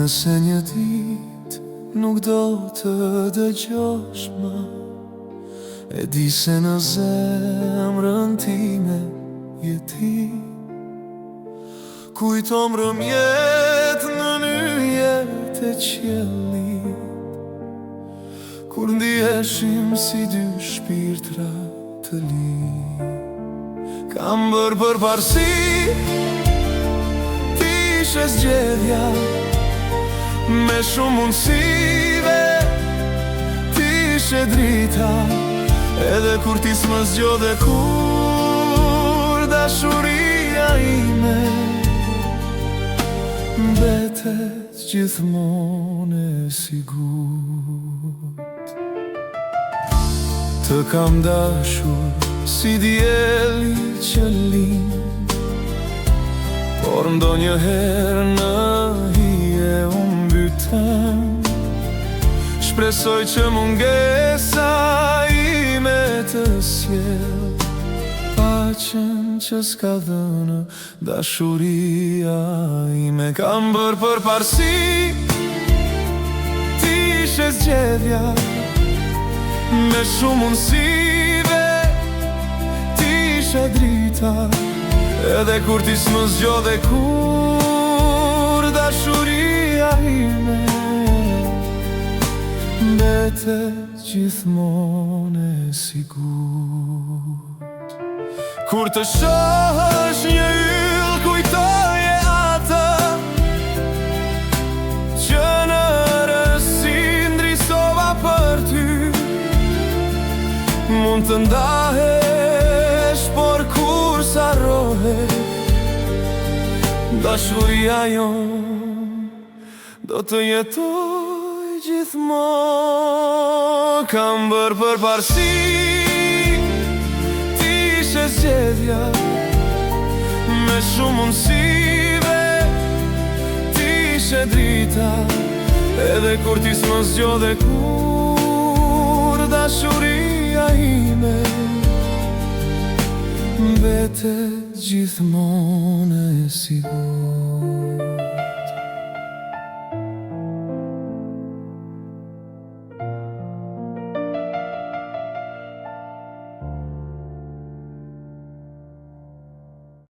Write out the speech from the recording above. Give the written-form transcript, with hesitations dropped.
Nëse një dit nuk do të dëgjosh më, e di se në zemrën time je ti. Kujto mbrëmjet në nyjet e qiellit, kur ndiheshim si dy shpirtra të li. Kam bërë përparësi, ti ishe zgjedhja, me shumë mundësive, ti ishe drita. Edhe kur ti s'më zgjodhe kur dashuria ime mbetet gjithmonë e sigurt. Të kam dashur si dielli që lind, por ndonjëherë në hije u mbytem. Shpresoj që mungesa ime të sjell paqen që s'ka dhënë dashuria ime. Kam bërë përparësi, ti ishe zgjedhja, me shumë mundësive, ti ishe drita. Edhe kur ti s'më zgjodhe kur dashuria ime mbetet gjithmonë e sigurt. Kur të shohësh një yll, kujtoje atë që në rësin ndrisova për ty. Mund të ndahesh, por kur s'arrohesh, dashuria jon do të jetoj gjithmonë. Kam bërë përparësi, ti ishe zgjedhja, me shumë mundësive, ti ishe drita. Edhe kur ti s'më zgjodhe kur dashuria ime mbetet gjithmonë